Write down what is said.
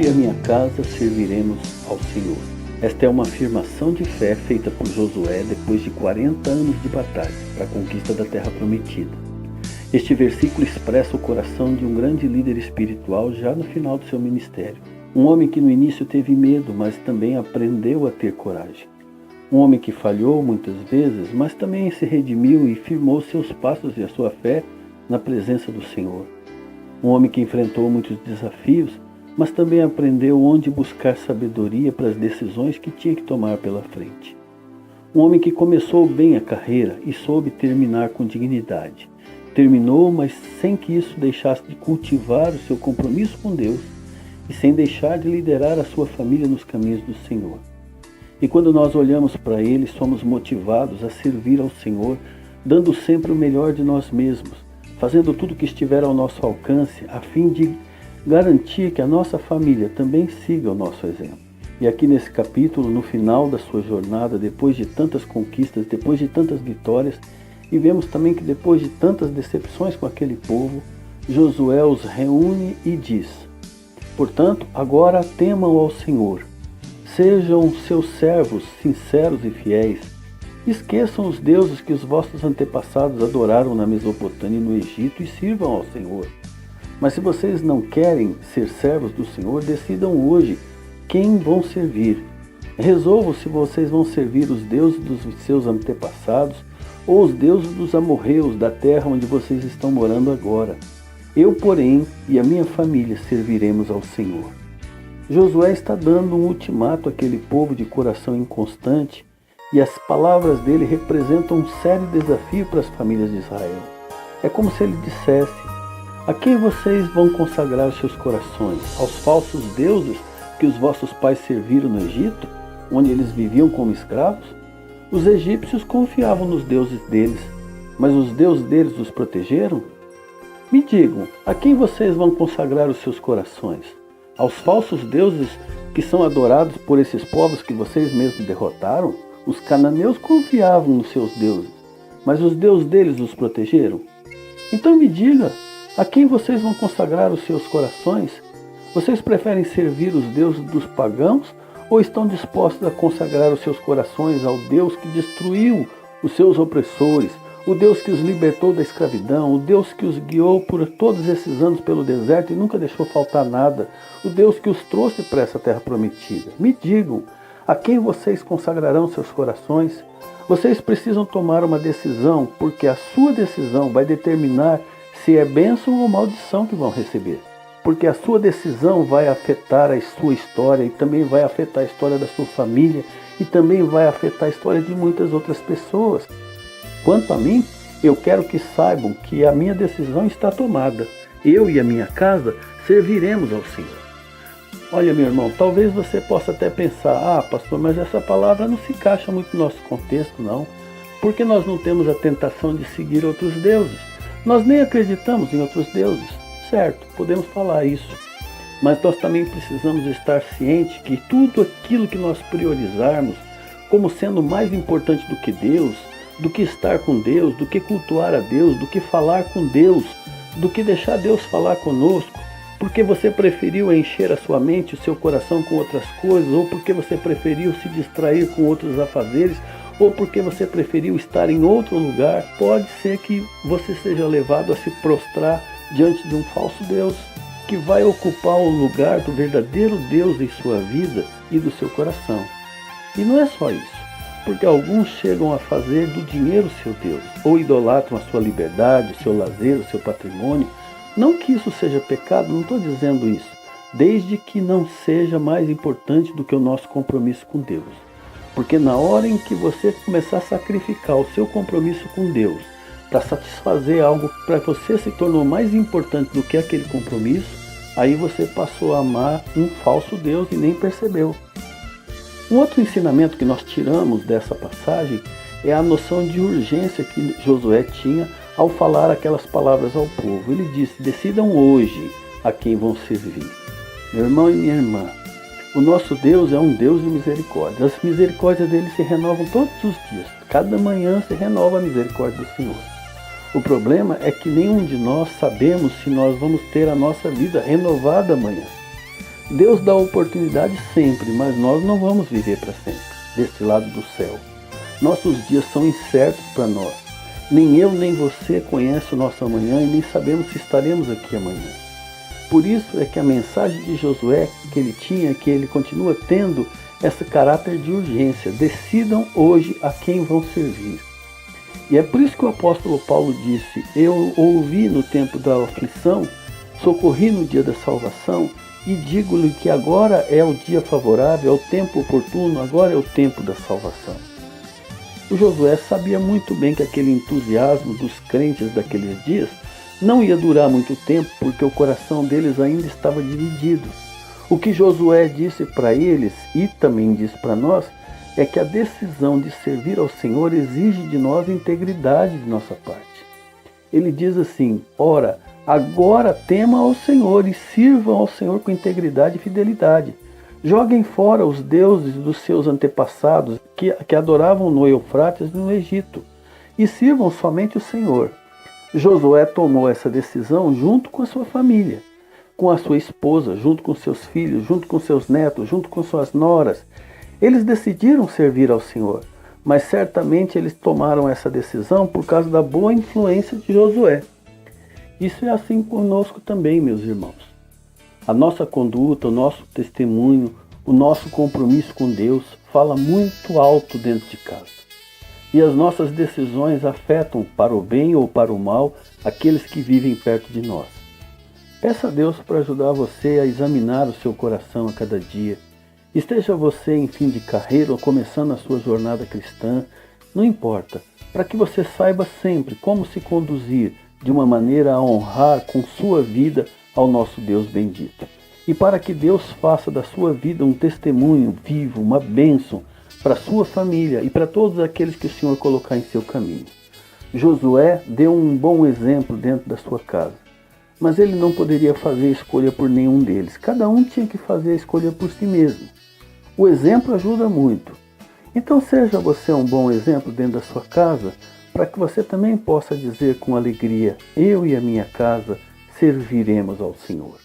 e a minha casa serviremos ao Senhor. Esta é uma afirmação de fé feita por Josué depois de 40 anos de batalha para a conquista da Terra Prometida. Este versículo expressa o coração de um grande líder espiritual já no final do seu ministério. Um homem que no início teve medo, mas também aprendeu a ter coragem. Um homem que falhou muitas vezes, mas também se redimiu e firmou seus passos e a sua fé na presença do Senhor. Um homem que enfrentou muitos desafios, mas também aprendeu onde buscar sabedoria para as decisões que tinha que tomar pela frente. Um homem que começou bem a carreira e soube terminar com dignidade. Terminou, mas sem que isso deixasse de cultivar o seu compromisso com Deus e sem deixar de liderar a sua família nos caminhos do Senhor. E quando nós olhamos para ele, somos motivados a servir ao Senhor, dando sempre o melhor de nós mesmos, fazendo tudo que estiver ao nosso alcance, a fim de garantir que a nossa família também siga o nosso exemplo. E aqui nesse capítulo, no final da sua jornada, depois de tantas conquistas, depois de tantas vitórias, e vemos também que depois de tantas decepções com aquele povo, Josué os reúne e diz: portanto, agora temam ao Senhor, sejam seus servos sinceros e fiéis, esqueçam os deuses que os vossos antepassados adoraram na Mesopotâmia e no Egito e sirvam ao Senhor. Mas se vocês não querem ser servos do Senhor, decidam hoje quem vão servir. Resolvam se vocês vão servir os deuses dos seus antepassados ou os deuses dos amorreus da terra onde vocês estão morando agora. Eu, porém, e a minha família serviremos ao Senhor. Josué está dando um ultimato àquele povo de coração inconstante e as palavras dele representam um sério desafio para as famílias de Israel. É como se ele dissesse: a quem vocês vão consagrar os seus corações? Aos falsos deuses que os vossos pais serviram no Egito, onde eles viviam como escravos? Os egípcios confiavam nos deuses deles, mas os deuses deles os protegeram? Me digam, a quem vocês vão consagrar os seus corações? Aos falsos deuses que são adorados por esses povos que vocês mesmos derrotaram? Os cananeus confiavam nos seus deuses, mas os deuses deles os protegeram? Então me diga, a quem vocês vão consagrar os seus corações? Vocês preferem servir os deuses dos pagãos ou estão dispostos a consagrar os seus corações ao Deus que destruiu os seus opressores, o Deus que os libertou da escravidão, o Deus que os guiou por todos esses anos pelo deserto e nunca deixou faltar nada, o Deus que os trouxe para essa terra prometida? Me digam, a quem vocês consagrarão seus corações? Vocês precisam tomar uma decisão, porque a sua decisão vai determinar se é bênção ou maldição que vão receber. Porque a sua decisão vai afetar a sua história e também vai afetar a história da sua família e também vai afetar a história de muitas outras pessoas. Quanto a mim, eu quero que saibam que a minha decisão está tomada. Eu e a minha casa serviremos ao Senhor. Olha, meu irmão, talvez você possa até pensar: pastor, mas essa palavra não se encaixa muito no nosso contexto, não. Porque nós não temos a tentação de seguir outros deuses. Nós nem acreditamos em outros deuses. Certo, podemos falar isso. Mas nós também precisamos estar cientes que tudo aquilo que nós priorizarmos como sendo mais importante do que Deus, do que estar com Deus, do que cultuar a Deus, do que falar com Deus, do que deixar Deus falar conosco, porque você preferiu encher a sua mente, o seu coração com outras coisas, ou porque você preferiu se distrair com outros afazeres, ou porque você preferiu estar em outro lugar, pode ser que você seja levado a se prostrar diante de um falso Deus, que vai ocupar o lugar do verdadeiro Deus em sua vida e do seu coração. E não é só isso, porque alguns chegam a fazer do dinheiro seu Deus, ou idolatram a sua liberdade, o seu lazer, o seu patrimônio. Não que isso seja pecado, não estou dizendo isso, desde que não seja mais importante do que o nosso compromisso com Deus. Porque na hora em que você começar a sacrificar o seu compromisso com Deus para satisfazer algo para você se tornou mais importante do que aquele compromisso, aí você passou a amar um falso Deus e nem percebeu. Um outro ensinamento que nós tiramos dessa passagem é a noção de urgência que Josué tinha ao falar aquelas palavras ao povo. Ele disse: decidam hoje a quem vão servir. Meu irmão e minha irmã, o nosso Deus é um Deus de misericórdia. As misericórdias dele se renovam todos os dias. Cada manhã se renova a misericórdia do Senhor. O problema é que nenhum de nós sabemos se nós vamos ter a nossa vida renovada amanhã. Deus dá oportunidade sempre, mas nós não vamos viver para sempre, deste lado do céu. Nossos dias são incertos para nós. Nem eu nem você conhece o nosso amanhã e nem sabemos se estaremos aqui amanhã. Por isso é que a mensagem de Josué que ele continua tendo esse caráter de urgência. Decidam hoje a quem vão servir. E é por isso que o apóstolo Paulo disse: eu ouvi no tempo da aflição, socorri no dia da salvação, e digo-lhe que agora é o dia favorável, é o tempo oportuno, agora é o tempo da salvação. O Josué sabia muito bem que aquele entusiasmo dos crentes daqueles dias não ia durar muito tempo, porque o coração deles ainda estava dividido. O que Josué disse para eles, e também diz para nós, é que a decisão de servir ao Senhor exige de nós integridade de nossa parte. Ele diz assim: ora, agora temam ao Senhor e sirvam ao Senhor com integridade e fidelidade. Joguem fora os deuses dos seus antepassados que adoravam no Eufrates e no Egito, e sirvam somente o Senhor. Josué tomou essa decisão junto com a sua família, com a sua esposa, junto com seus filhos, junto com seus netos, junto com suas noras. Eles decidiram servir ao Senhor, mas certamente eles tomaram essa decisão por causa da boa influência de Josué. Isso é assim conosco também, meus irmãos. A nossa conduta, o nosso testemunho, o nosso compromisso com Deus fala muito alto dentro de casa. E as nossas decisões afetam para o bem ou para o mal aqueles que vivem perto de nós. Peça a Deus para ajudar você a examinar o seu coração a cada dia. Esteja você em fim de carreira ou começando a sua jornada cristã, não importa, para que você saiba sempre como se conduzir de uma maneira a honrar com sua vida ao nosso Deus bendito. E para que Deus faça da sua vida um testemunho vivo, uma bênção para a sua família e para todos aqueles que o Senhor colocar em seu caminho. Josué deu um bom exemplo dentro da sua casa, mas ele não poderia fazer a escolha por nenhum deles. Cada um tinha que fazer a escolha por si mesmo. O exemplo ajuda muito. Então seja você um bom exemplo dentro da sua casa, para que você também possa dizer com alegria: eu e a minha casa serviremos ao Senhor.